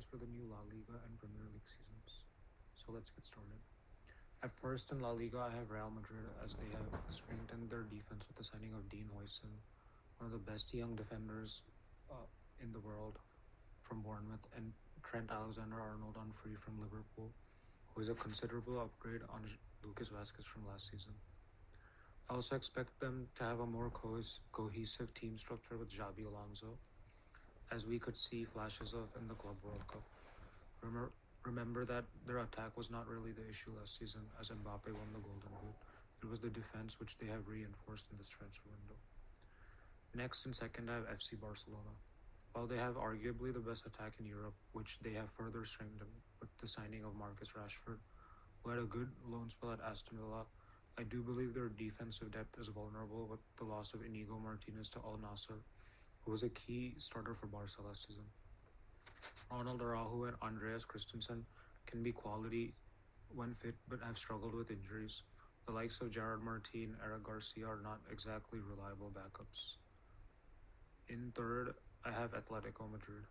predictions for the new La Liga and Premier League seasons. So let's get started. At first in La Liga, I have Real Madrid as they have strengthened their defense with the signing of Dean Huijsen, one of the best young defenders uh, in the world from Bournemouth, and Trent Alexander-Arnold on free from Liverpool, who is a considerable upgrade on Lucas Vazquez from last season. I also expect them to have a more cohesive team structure with Xabi Alonso, as we could see flashes of in the Club World Cup. Remember, remember that their attack was not really the issue last season, as Mbappe won the Golden Boot. It was the defense which they have reinforced in this transfer window. Next in second, I have FC Barcelona. While they have arguably the best attack in Europe, which they have further strengthened with the signing of Marcus Rashford, who had a good loan spell at Aston Villa, I do believe their defensive depth is vulnerable with the loss of Inigo Martinez to Al Nassr, who was a key starter for Barca last season. Ronald Araujo and Andreas Christensen can be quality when fit but have struggled with injuries. The likes of Gerard Martin and Eric Garcia are not exactly reliable backups. In third, I have Atletico Madrid.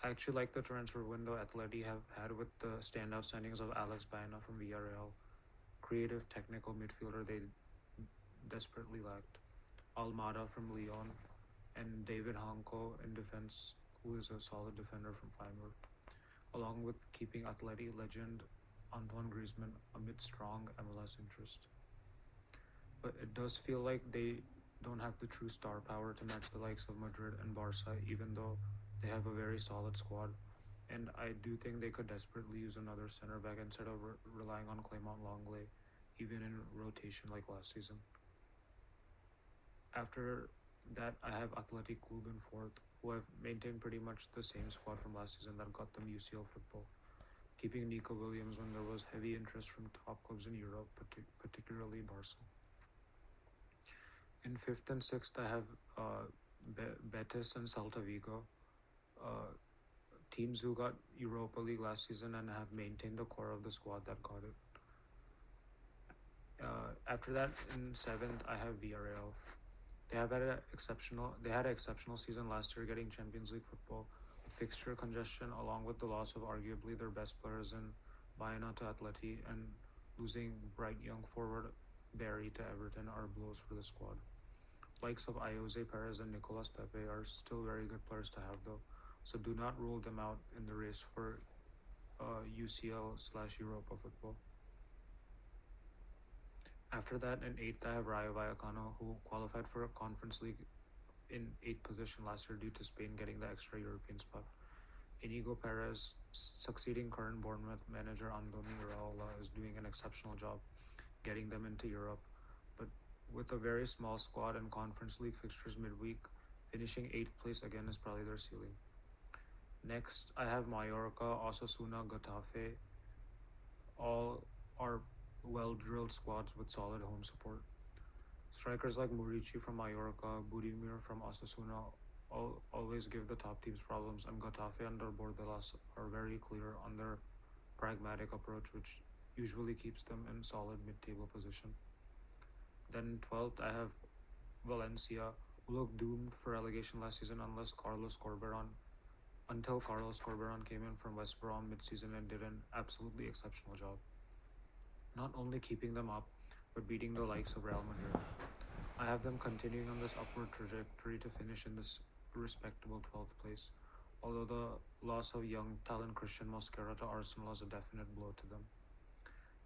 I actually like the transfer window Atleti have had with the standout signings of Alex Baena from Villarreal, creative technical midfielder they desperately lacked, Almada from Lyon, and David Hanko in defense, who is a solid defender from Feyenoord, along with keeping Atleti legend Antoine Griezmann amid strong MLS interest. But it does feel like they don't have the true star power to match the likes of Madrid and Barca, even though they have a very solid squad. And I do think they could desperately use another center back instead of relying on Clement Longley, even in rotation like last season. After that, I have Athletic Club in fourth, who have maintained pretty much the same squad from last season that got them UCL football, keeping Nico Williams when there was heavy interest from top clubs in Europe, particularly Barca. In fifth and sixth, I have Betis and Celta Vigo, uh, teams who got Europa League last season and have maintained the core of the squad that got it. After that, in seventh, I have Villarreal. They had an exceptional season last year, getting Champions League football. Fixture congestion, along with the loss of arguably their best players in Bayona to Atleti and losing bright young forward Barry to Everton, are blows for the squad. Likes of Jose Perez and Nicolas Pepe are still very good players to have, though, so do not rule them out in the race for UCL/Europa football. After that, in eighth, I have Rayo Vallecano, who qualified for a Conference League in eighth position last year due to Spain getting the extra European spot. Inigo Perez, succeeding current Bournemouth manager Andoni Iraola, is doing an exceptional job getting them into Europe, but with a very small squad and Conference League fixtures midweek, finishing eighth place again is probably their ceiling. Next, I have Mallorca, Osasuna, Getafe. All are well-drilled squads with solid home support. Strikers like Murici from Mallorca, Budimir from Osasuna always give the top teams problems, and Getafe under Bordelas are very clear on their pragmatic approach, which usually keeps them in solid mid-table position. Then 12th, I have Valencia, who looked doomed for relegation last season until Carlos Corberan came in from West Brom mid-season and did an absolutely exceptional job, not only keeping them up, but beating the likes of Real Madrid. I have them continuing on this upward trajectory to finish in this respectable 12th place, although the loss of young talent Christian Mosquera to Arsenal is a definite blow to them.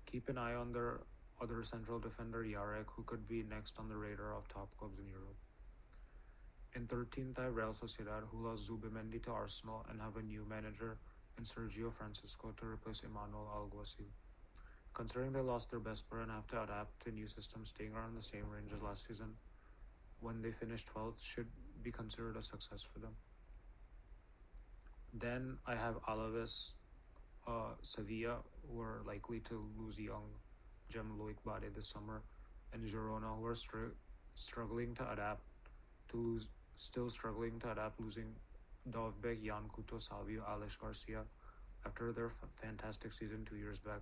Keep an eye on their other central defender Yarek, who could be next on the radar of top clubs in Europe. In 13th, I have Real Sociedad, who lost Zubimendi to Arsenal and have a new manager in Sergio Francisco to replace Emmanuel Alguacil. Considering they lost their best player and have to adapt to a new system, staying around the same range as last season when they finished 12th should be considered a success for them. Then I have Alaves, Sevilla, who are likely to lose young Gem Loic Bade this summer, and Girona, who are struggling to adapt to lose, still struggling to adapt, losing Dovbek, Jan Kuto, Savio, Alex Garcia after their fantastic season 2 years back.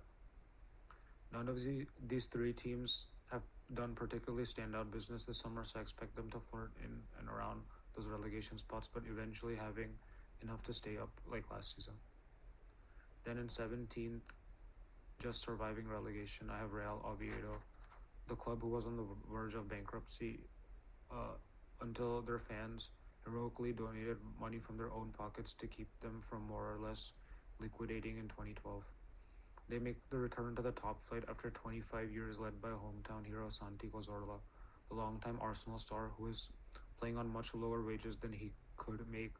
None of these three teams have done particularly standout business this summer, so I expect them to flirt in and around those relegation spots, but eventually having enough to stay up like last season. Then in 17th, just surviving relegation, I have Real Oviedo, the club who was on the verge of bankruptcy uh, until their fans heroically donated money from their own pockets to keep them from more or less liquidating in 2012. They make the return to the top flight after 25 years, led by hometown hero Santi Cazorla, the longtime Arsenal star who is playing on much lower wages than he could make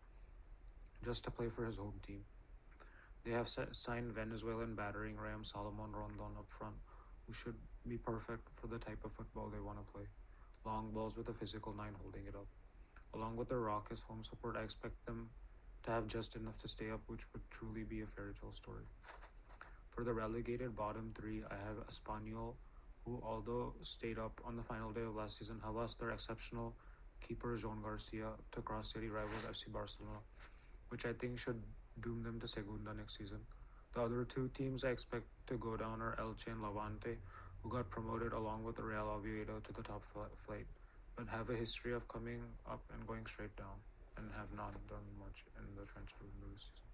just to play for his home team. They have signed Venezuelan battering ram Salomon Rondon up front, who should be perfect for the type of football they want to play. Long balls with a physical nine holding it up. Along with their raucous home support, I expect them to have just enough to stay up, which would truly be a fairy tale story. For the relegated bottom three, I have Espanyol, who, although stayed up on the final day of last season, have lost their exceptional keeper Joan Garcia to cross city rivals FC Barcelona, which I think should doom them to Segunda next season. The other two teams I expect to go down are Elche and Levante, who got promoted along with the Real Oviedo to the top flight, but have a history of coming up and going straight down, and have not done much in the transfer window this season.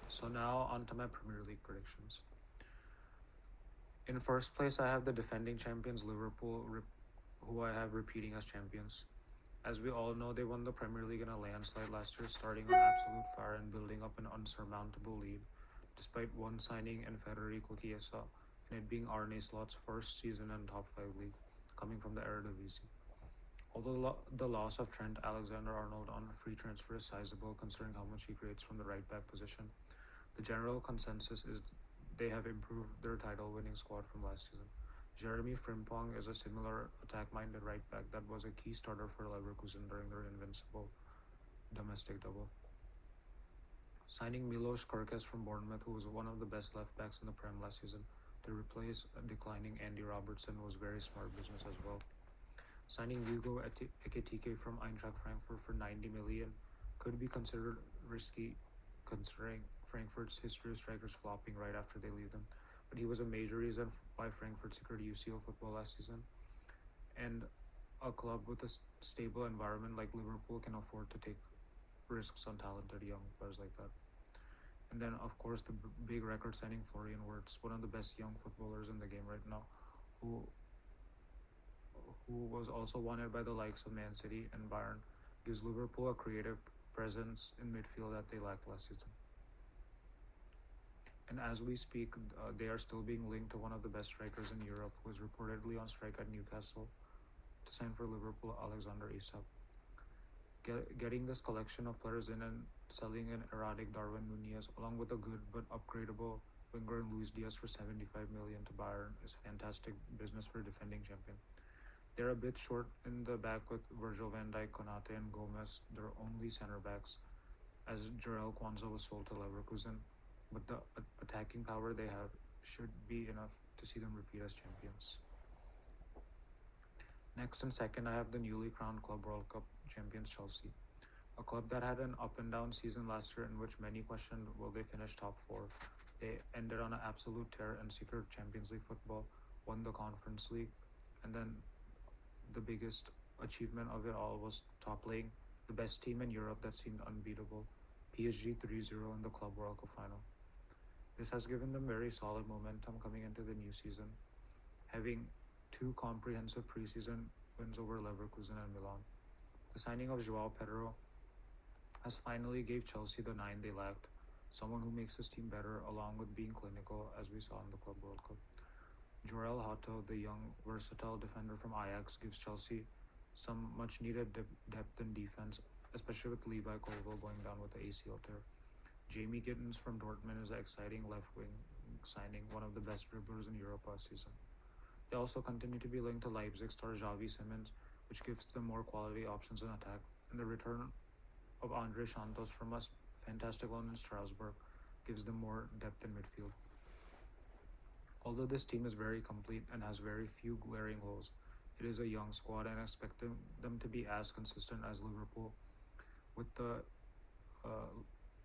So now on to my Premier League predictions. In first place, I have the defending champions Liverpool, who I have repeating as champions. As we all know, they won the Premier League in a landslide last year, starting on absolute fire and building up an unsurmountable lead, despite one signing in Federico Chiesa, and it being Arne Slot's first season in top 5 league, coming from the Eredivisie. Although the loss of Trent Alexander-Arnold on free transfer is sizable, considering how much he creates from the right back position, the general consensus is they have improved their title-winning squad from last season. Jeremy Frimpong is a similar attack-minded right back that was a key starter for Leverkusen during their invincible domestic double. Signing Milos Kerkez from Bournemouth, who was one of the best left backs in the Prem last season, to replace a declining Andy Robertson was very smart business as well. Signing Hugo Ekitike from Eintracht Frankfurt for 90 million could be considered risky, considering Frankfurt's history of strikers flopping right after they leave them. But he was a major reason why Frankfurt secured UCL football last season, and a club with a stable environment like Liverpool can afford to take risks on talented young players like that. And then, of course, the big record signing Florian Wirtz, one of the best young footballers in the game right now, who who was also wanted by the likes of Man City and Bayern, gives Liverpool a creative presence in midfield that they lacked last season. And as we speak, they are still being linked to one of the best strikers in Europe, who is reportedly on strike at Newcastle, to sign for Liverpool, Alexander Isak. Getting this collection of players in and selling an erratic Darwin Nunez, along with a good but upgradable winger in Luis Diaz for 75 million to Bayern, is fantastic business for a defending champion. They're a bit short in the back with Virgil van Dijk, Konate, and Gomez, their only center backs, as Jarell Kwanzaa was sold to Leverkusen. But the attacking power they have should be enough to see them repeat as champions. Next and second, I have the newly crowned Club World Cup champions Chelsea, a club that had an up and down season last year in which many questioned will they finish top four. They ended on an absolute tear and secured Champions League football, won the Conference League, and then the biggest achievement of it all was toppling the best team in Europe that seemed unbeatable, PSG 3-0 in the Club World Cup final. This has given them very solid momentum coming into the new season, having two comprehensive preseason wins over Leverkusen and Milan. The signing of Joao Pedro has finally gave Chelsea the nine they lacked, someone who makes his team better along with being clinical, as we saw in the Club World Cup. Jorel Hato, the young, versatile defender from Ajax, gives Chelsea some much-needed depth in defense, especially with Levi Colwill going down with the ACL tear. Jamie Gittins from Dortmund is an exciting left-wing signing, one of the best dribblers in Europe last season. They also continue to be linked to Leipzig star Xavi Simons, which gives them more quality options in attack, and the return of Andre Santos from a fantastic loan in Strasbourg gives them more depth in midfield. Although this team is very complete and has very few glaring holes, it is a young squad and I expect them to be as consistent as Liverpool. With the uh,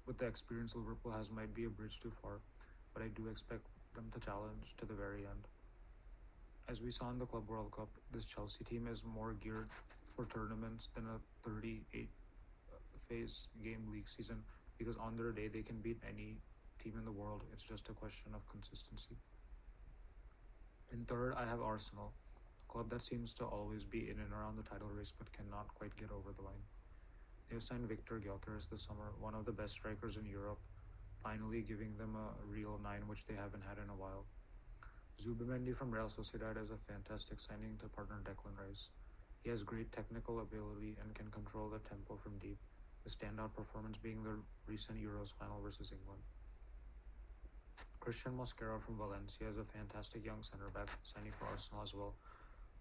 with the experience Liverpool has, might be a bridge too far, but I do expect them to challenge to the very end. As we saw in the Club World Cup, this Chelsea team is more geared for tournaments than a 38 phase game league season, because on their day they can beat any team in the world, it's just a question of consistency. In third, I have Arsenal, a club that seems to always be in and around the title race but cannot quite get over the line. They have signed Victor Gyökeres this summer, one of the best strikers in Europe, finally giving them a real nine which they haven't had in a while. Zubimendi from Real Sociedad is a fantastic signing to partner Declan Rice. He has great technical ability and can control the tempo from deep, the standout performance being the recent Euros final versus England. Christian Mosquera from Valencia is a fantastic young centre back signing for Arsenal as well,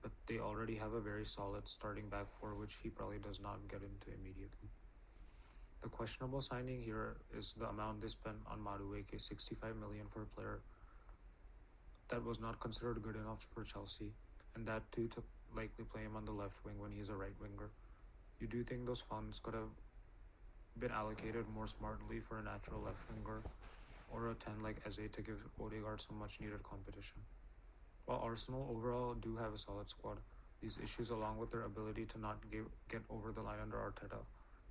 but they already have a very solid starting back four which he probably does not get into immediately. The questionable signing here is the amount they spent on Madueke, 65 million for a player that was not considered good enough for Chelsea, and that too to likely play him on the left wing when he's a right winger. You do think those funds could have been allocated more smartly for a natural left winger or a 10 like Eze to give Odegaard some much needed competition. While Arsenal overall do have a solid squad, these issues, along with their ability to not get over the line under Arteta,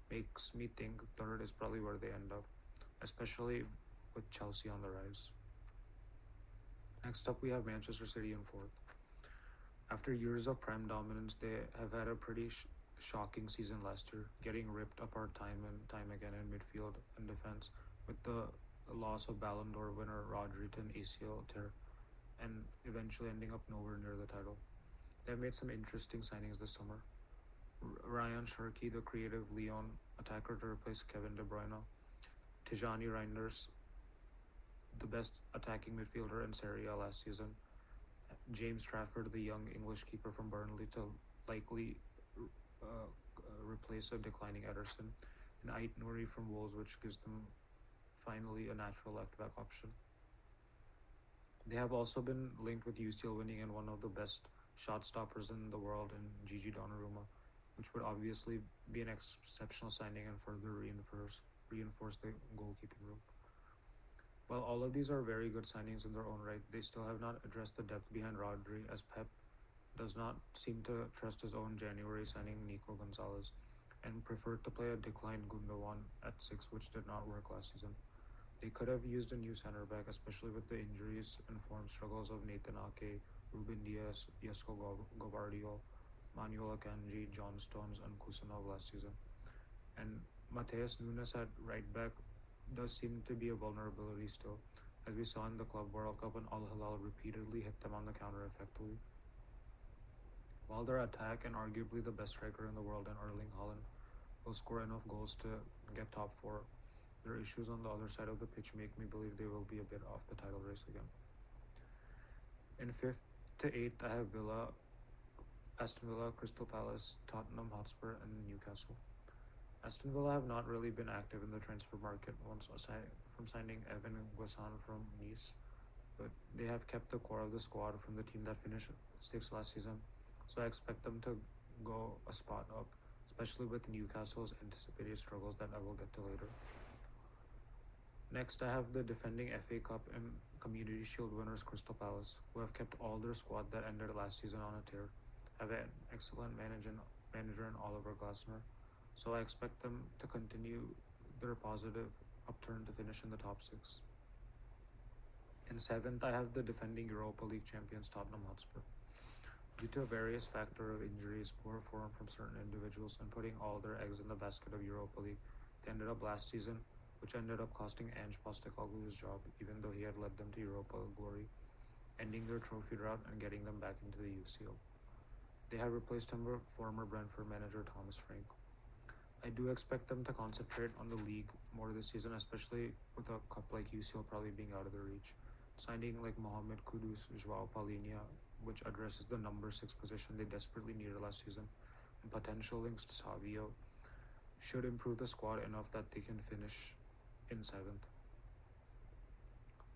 makes me think third is probably where they end up, especially with Chelsea on the rise. Next up, we have Manchester City in fourth. After years of Prem dominance, they have had a pretty shocking season last year, getting ripped apart time and time again in midfield and defense, with the loss of Ballon d'Or winner Rodri to an ACL tear, and eventually ending up nowhere near the title. They've made some interesting signings this summer. Ryan Sharkey, the creative Lyon attacker to replace Kevin De Bruyne. Tijani Reinders, the best attacking midfielder in Serie A last season. James Trafford, the young English keeper from Burnley, to likely replace a declining Ederson. And Ait Nouri from Wolves, which gives them finally a natural left back option. They have also been linked with UCL winning and one of the best shot stoppers in the world in Gigi Donnarumma, which would obviously be an exceptional signing and further reinforce the goalkeeping room. While all of these are very good signings in their own right, they still have not addressed the depth behind Rodri, as Pep does not seem to trust his own January signing Nico Gonzalez and preferred to play a declined Gundogan at 6, which did not work last season. They could have used a new center back, especially with the injuries and form struggles of Nathan Ake, Ruben Diaz, Yesko Govardio, Manuel Akanji, John Stones, and Kusanov last season. And Mateus Nunes at right back does seem to be a vulnerability still, as we saw in the Club World Cup when Al Hilal repeatedly hit them on the counter effectively. While their attack and arguably the best striker in the world in Erling Haaland will score enough goals to get top 4, their issues on the other side of the pitch make me believe they will be a bit off the title race again. In 5th to 8th, I have Aston Villa, Crystal Palace, Tottenham Hotspur, and Newcastle. Aston Villa have not really been active in the transfer market once aside from signing Evan Guassan from Nice, but they have kept the core of the squad from the team that finished 6th last season, so I expect them to go a spot up, especially with Newcastle's anticipated struggles that I will get to later. Next, I have the defending FA Cup and Community Shield winners Crystal Palace, who have kept all their squad that ended last season on a tear, have an excellent manager in Oliver Glasner, so I expect them to continue their positive upturn to finish in the top 6. In 7th, I have the defending Europa League champions Tottenham Hotspur. Due to a various factor of injuries, poor form from certain individuals, and putting all their eggs in the basket of Europa League, they ended up last season, which ended up costing Ange Postecoglou his job, even though he had led them to Europa glory, ending their trophy drought and getting them back into the UCL. They have replaced him with former Brentford manager Thomas Frank. I do expect them to concentrate on the league more this season, especially with a cup like UCL probably being out of their reach. Signing like Mohamed Kudus, Joao Palhinha, which addresses the number 6 position they desperately needed last season, and potential links to Savio, should improve the squad enough that they can finish in 7th.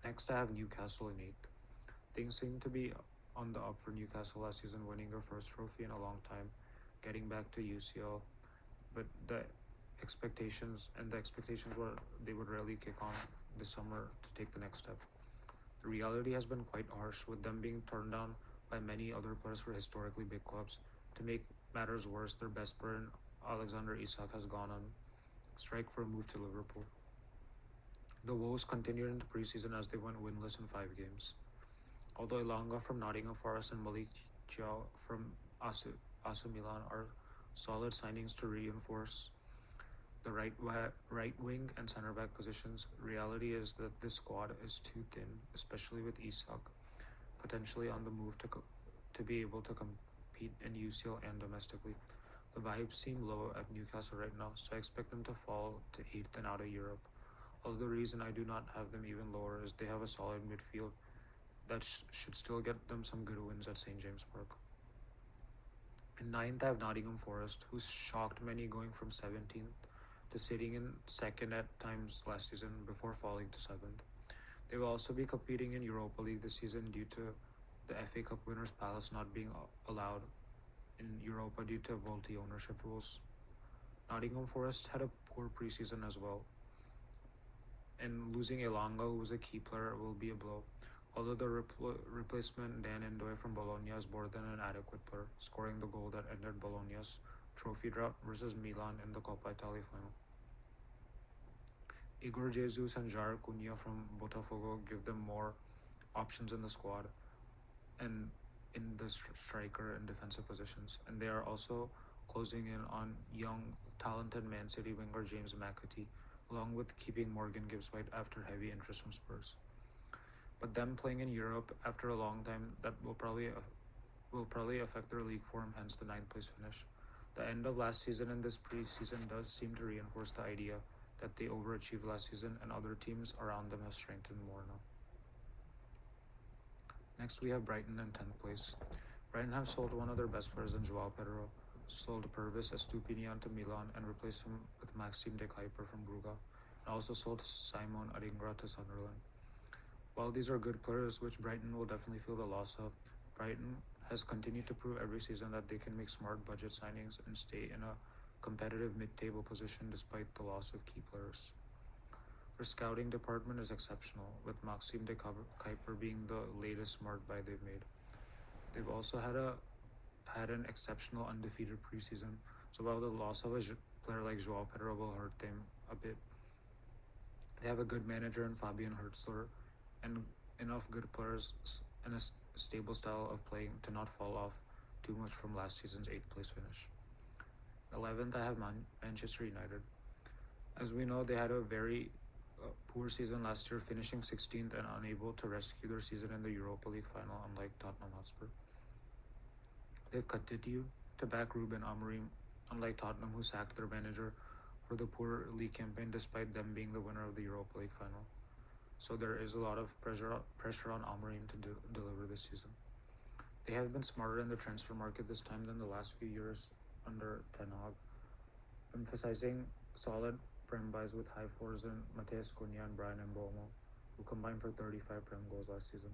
Next, I have Newcastle in 8th. Things seem to be on the up for Newcastle last season, winning their first trophy in a long time, getting back to UCL, but the expectations were they would really kick on this summer to take the next step. The reality has been quite harsh, with them being turned down by many other players for historically big clubs. To make matters worse, their best player, Alexander Isak, has gone on strike for a move to Liverpool. The woes continued into preseason as they went winless in 5 games. Although Elanga from Nottingham Forest and Malik Chiao from AC Milan are solid signings to reinforce the right wing and center back positions, reality is that this squad is too thin, especially with Isak potentially on the move to be able to compete in UCL and domestically. The vibes seem low at Newcastle right now, so I expect them to fall to 8th and out of Europe. Although the reason I do not have them even lower is they have a solid midfield that should still get them some good wins at St. James Park. In ninth, I have Nottingham Forest, who shocked many going from 17th to sitting in second at times last season before falling to 7th. They will also be competing in Europa League this season due to the FA Cup winners Palace not being allowed in Europa due to multi ownership rules. Nottingham Forest had a poor preseason as well, and losing Elanga, who was a key player, will be a blow. Although the replacement Dan Ndoye from Bologna is more than an adequate player, scoring the goal that ended Bologna's trophy drought versus Milan in the Coppa Italia final. Igor Jesus and Jair Cunha from Botafogo give them more options in the squad and in the striker and defensive positions, and they are also closing in on young, talented Man City winger James McAtee, along with keeping Morgan Gibbs White after heavy interest from Spurs. But them playing in Europe after a long time, that will probably affect their league form, hence the ninth place finish. The end of last season and this preseason does seem to reinforce the idea that they overachieved last season and other teams around them have strengthened more now. Next, we have Brighton in 10th place. Brighton have sold one of their best players in Joao Pedro, sold Pervis Estupinian to Milan and replaced him with Maxime de Kuiper from Brugge, and also sold Simon Adingra to Sunderland. While these are good players, which Brighton will definitely feel the loss of, Brighton has continued to prove every season that they can make smart budget signings and stay in a competitive mid-table position despite the loss of key players. Their scouting department is exceptional, with Maxime de Kuiper being the latest smart buy they've made. They've also had an exceptional undefeated preseason, so while the loss of a player like Joao Pedro will hurt them a bit, they have a good manager in Fabian Hertzler and enough good players and a stable style of playing to not fall off too much from last season's 8th place finish. 11th, I have Manchester United. As we know, they had a very poor season last year, finishing 16th and unable to rescue their season in the Europa League final, unlike Tottenham Hotspur. They've continued to back Ruben Amorim, unlike Tottenham, who sacked their manager for the poor league campaign despite them being the winner of the Europa League final. So there is a lot of pressure on Amorim to deliver this season. They have been smarter in the transfer market this time than the last few years under Ten Hag, emphasizing solid Prem buys with high floors in Matheus Cunha and Brian Mbeumo, who combined for 35 Prem goals last season.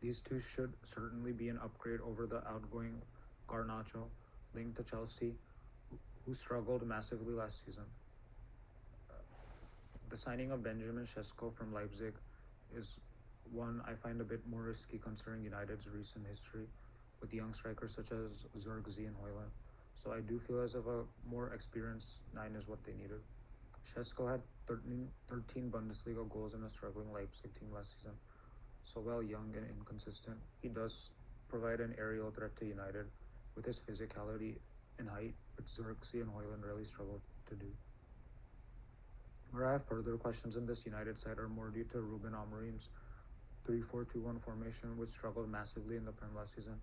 These two should certainly be an upgrade over the outgoing Garnacho, linked to Chelsea, who struggled massively last season. The signing of Benjamin Sesko from Leipzig is one I find a bit more risky considering United's recent history with young strikers such as Zirkzee and Højlund. So I do feel as if a more experienced 9 is what they needed. Sesko had 13 Bundesliga goals in a struggling Leipzig team last season. So while young and inconsistent, he does provide an aerial threat to United with his physicality and height, which Zirkzee and Højlund really struggled to do. Where I have further questions in this United side are more due to Ruben Amorim's 3-4-2-1 formation, which struggled massively in the Prem last season,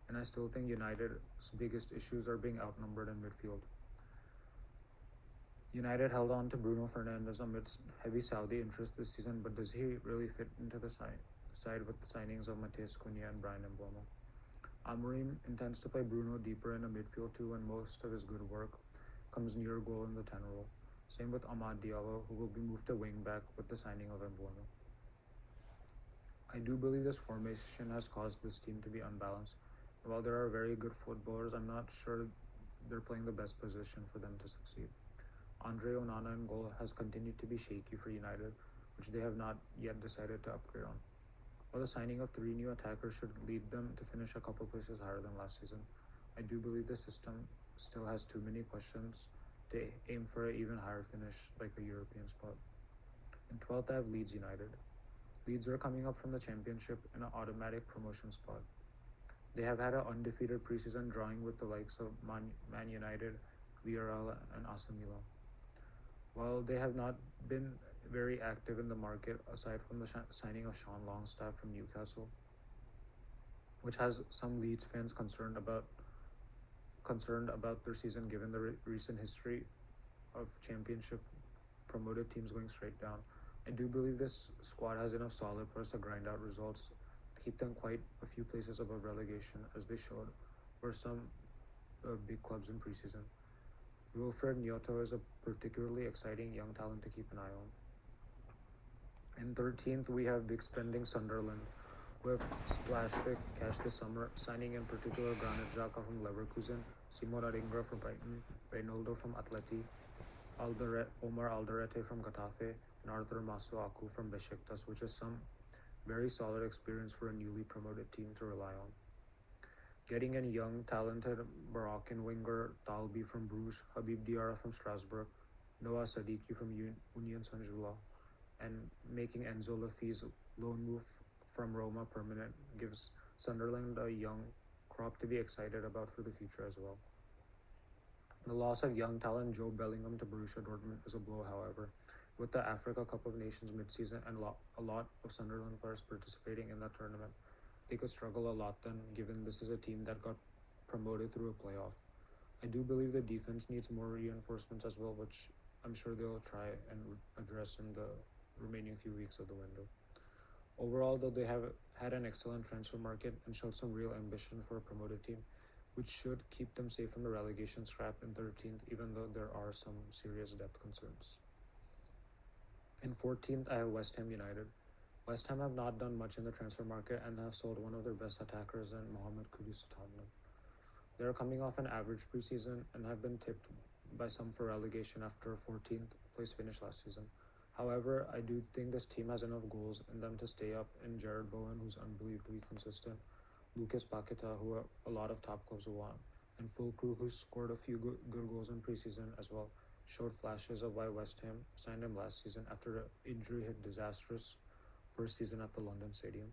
and I still think United's biggest issues are being outnumbered in midfield. United held on to Bruno Fernandes amidst heavy Saudi interest this season, but does he really fit into the side with the signings of Matheus Cunha and Brian Mbeumo? Amorim intends to play Bruno deeper in a midfield too, and most of his good work comes near goal in the 10 role. Same with Amad Diallo, who will be moved to wing back with the signing of Mbeumo. I do believe this formation has caused this team to be unbalanced. While there are very good footballers, I'm not sure they're playing the best position for them to succeed. Andre Onana in goal has continued to be shaky for United, which they have not yet decided to upgrade on. While the signing of 3 new attackers should lead them to finish a couple places higher than last season, I do believe the system still has too many questions to aim for an even higher finish, like a European spot. In 12th, I have Leeds United. Leeds are coming up from the Championship in an automatic promotion spot. They have had an undefeated preseason, drawing with the likes of Man United, Villarreal, and AC Milan. While they have not been very active in the market, aside from the signing of Sean Longstaff from Newcastle, which has some Leeds fans concerned about their season given the recent history of Championship promoted teams going straight down. I do believe this squad has enough solid players to grind out results to keep them quite a few places above relegation, as they showed for some big clubs in preseason. Wilfred Nyota is a particularly exciting young talent to keep an eye on. In 13th, we have big spending Sunderland, who have splashed the cash this summer, signing in particular Granit Xhaka from Leverkusen, Simon Adingra from Brighton, Reynoldo from Atleti, Omar Alderete from Getafe, and Arthur Masuaku from Besiktas, which is some very solid experience for a newly promoted team to rely on. Getting in young, talented Moroccan winger Talbi from Bruges, Habib Diarra from Strasbourg, Noah Sadiki from Union Saint-Gilloise, and making Enzo Lafi's loan move from Roma permanent gives Sunderland a young crop to be excited about for the future as well. The loss of young talent Joe Bellingham to Borussia Dortmund is a blow, however, with the Africa Cup of Nations mid-season and a lot of Sunderland players participating in that tournament. They could struggle a lot then, given this is a team that got promoted through a playoff. I do believe the defense needs more reinforcements as well, which I'm sure they'll try and address in the remaining few weeks of the window. Overall, though, they have had an excellent transfer market and showed some real ambition for a promoted team, which should keep them safe from the relegation scrap in 13th, even though there are some serious depth concerns. In 14th, I have West Ham United. West Ham have not done much in the transfer market and have sold one of their best attackers in Mohamed Kudus to Tottenham. They are coming off an average preseason and have been tipped by some for relegation after a 14th place finish last season. However, I do think this team has enough goals in them to stay up, in Jared Bowen, who's unbelievably consistent, Lucas Paqueta, who a lot of top clubs will want, and Fulkrug, who scored a few good goals in preseason as well, showed flashes of why West Ham signed him last season after the injury hit disastrous first season at the London Stadium.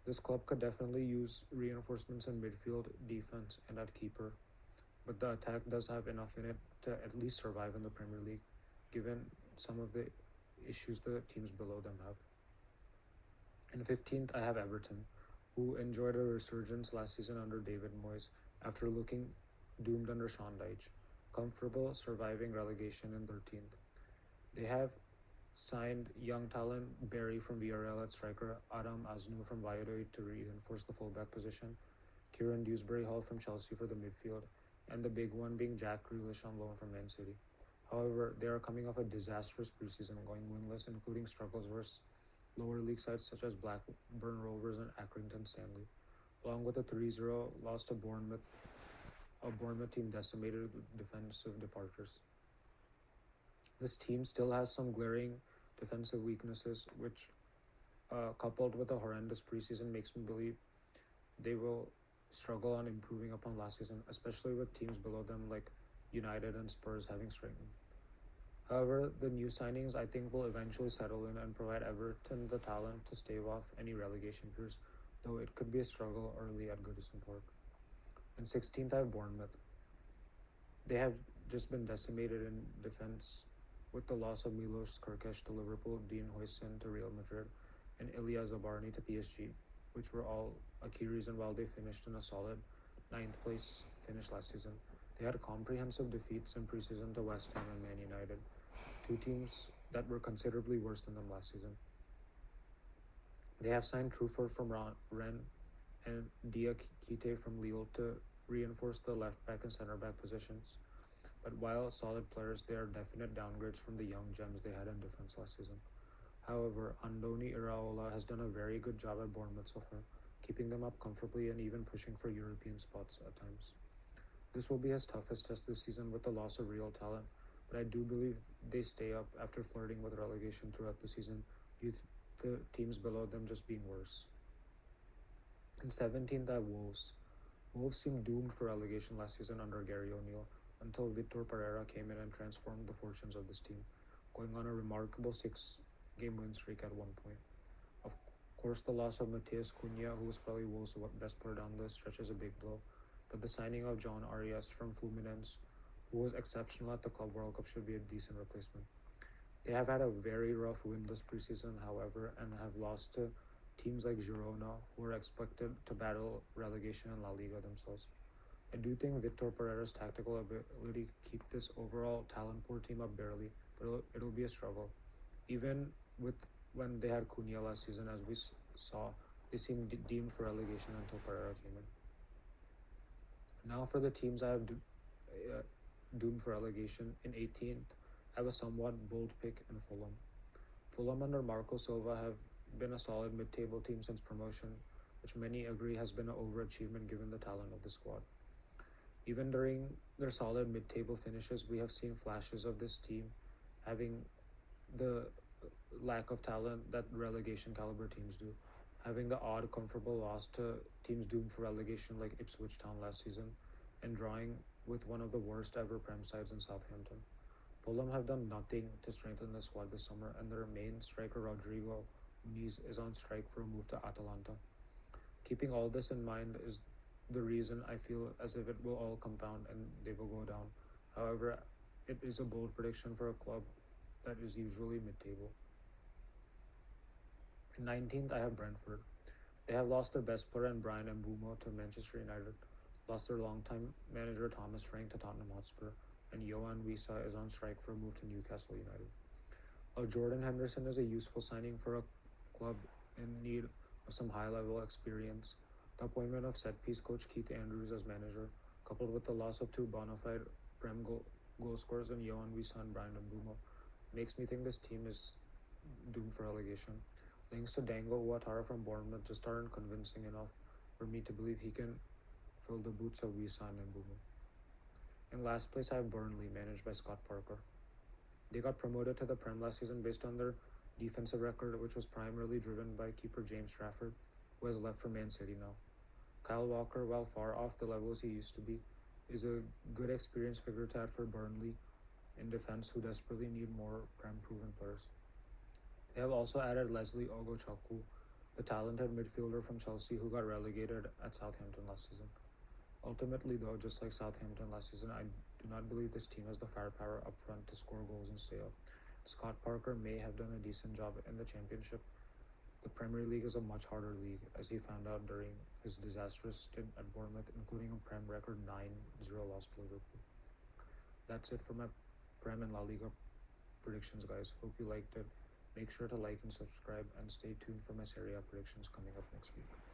This club could definitely use reinforcements in midfield, defense, and at keeper, but the attack does have enough in it to at least survive in the Premier League, given some of the issues the teams below them have. In 15th, I have Everton, who enjoyed a resurgence last season under David Moyes after looking doomed under Sean Dyche, comfortable surviving relegation in 13th. They have signed young talent Barry from Villarreal at striker, Adam Asnou from Valladolid to reinforce the fullback position, Kieran Dewsbury Hall from Chelsea for the midfield, and the big one being Jack Grealish on loan from Man City. However, they are coming off a disastrous preseason, going winless, including struggles versus lower league sides such as Blackburn Rovers and Accrington Stanley, along with a 3-0 loss to Bournemouth, a Bournemouth team decimated with defensive departures. This team still has some glaring defensive weaknesses, which, coupled with a horrendous preseason, makes me believe they will struggle on improving upon last season, especially with teams below them like United and Spurs having strengthened. However, the new signings I think will eventually settle in and provide Everton the talent to stave off any relegation fears, though it could be a struggle early at Goodison Park. In 16th, I have Bournemouth. They have just been decimated in defense with the loss of Milos Kerkesh to Liverpool, Dean Huijsen to Real Madrid, and Ilya Zabarny to PSG, which were all a key reason why they finished in a solid 9th place finish last season. They had comprehensive defeats in preseason to West Ham and Man United, two teams that were considerably worse than them last season. They have signed Truffert from Rennes and Diakite from Lille to reinforce the left back and center back positions. But while solid players, they are definite downgrades from the young gems they had in defense last season. However, Andoni Iraola has done a very good job at Bournemouth so far, keeping them up comfortably and even pushing for European spots at times. This will be his toughest test this season with the loss of real talent, but I do believe they stay up after flirting with relegation throughout the season due to the teams below them just being worse. In 17th, I have Wolves. Wolves seemed doomed for relegation last season under Gary O'Neill, until Vitor Pereira came in and transformed the fortunes of this team, going on a remarkable 6 game win streak at one point. Of course, the loss of Mateus Cunha, who was probably Wolves' best player down the stretch, is a big blow, but the signing of John Arias from Fluminense, who was exceptional at the Club World Cup, should be a decent replacement. They have had a very rough winless preseason, however, and have lost to teams like Girona, who are expected to battle relegation in La Liga themselves. I do think Victor Pereira's tactical ability keep this overall talent poor team up barely, but it'll be a struggle. Even with when they had Cunha last season, as we saw, they seemed deemed for relegation until Pereira came in. Now for the teams I have doomed for relegation in 18th, I have a somewhat bold pick in Fulham. Fulham under Marco Silva have been a solid mid-table team since promotion, which many agree has been an overachievement given the talent of the squad. Even during their solid mid-table finishes, we have seen flashes of this team having the lack of talent that relegation caliber teams do, having the odd comfortable loss to teams doomed for relegation like Ipswich Town last season, and drawing with one of the worst ever Prem sides in Southampton. Fulham have done nothing to strengthen the squad this summer, and their main striker Rodrigo Muniz is on strike for a move to Atalanta. Keeping all this in mind is the reason I feel as if it will all compound and they will go down. However, it is a bold prediction for a club that is usually mid-table. In 19th, I have Brentford. They have lost their best player in Brian Mbumo to Manchester United, lost their longtime manager Thomas Frank to Tottenham Hotspur, and Johan Wisa is on strike for a move to Newcastle United. Jordan Henderson is a useful signing for a club in need of some high-level experience. The appointment of set-piece coach Keith Andrews as manager, coupled with the loss of two bona fide Prem goal scorers in Johan Wisa and Brian Mbumo, makes me think this team is doomed for relegation. Links to Dango Ouattara from Bournemouth just aren't convincing enough for me to believe he can fill the boots of Wisa and Mbumo. In last place, I have Burnley, managed by Scott Parker. They got promoted to the Prem last season based on their defensive record, which was primarily driven by keeper James Trafford, who has left for Man City now. Kyle Walker, while far off the levels he used to be, is a good experienced figure to add for Burnley in defense, who desperately need more Prem-proven players. They have also added Leslie Ogochukwu, the talented midfielder from Chelsea who got relegated at Southampton last season. Ultimately, though, just like Southampton last season, I do not believe this team has the firepower up front to score goals and stay up. Scott Parker may have done a decent job in the Championship. The Premier League is a much harder league, as he found out during his disastrous stint at Bournemouth, including a Prem record 9-0 loss to Liverpool. That's it for my Prem and La Liga predictions, guys. Hope you liked it. Make sure to like and subscribe, and stay tuned for my Serie A predictions coming up next week.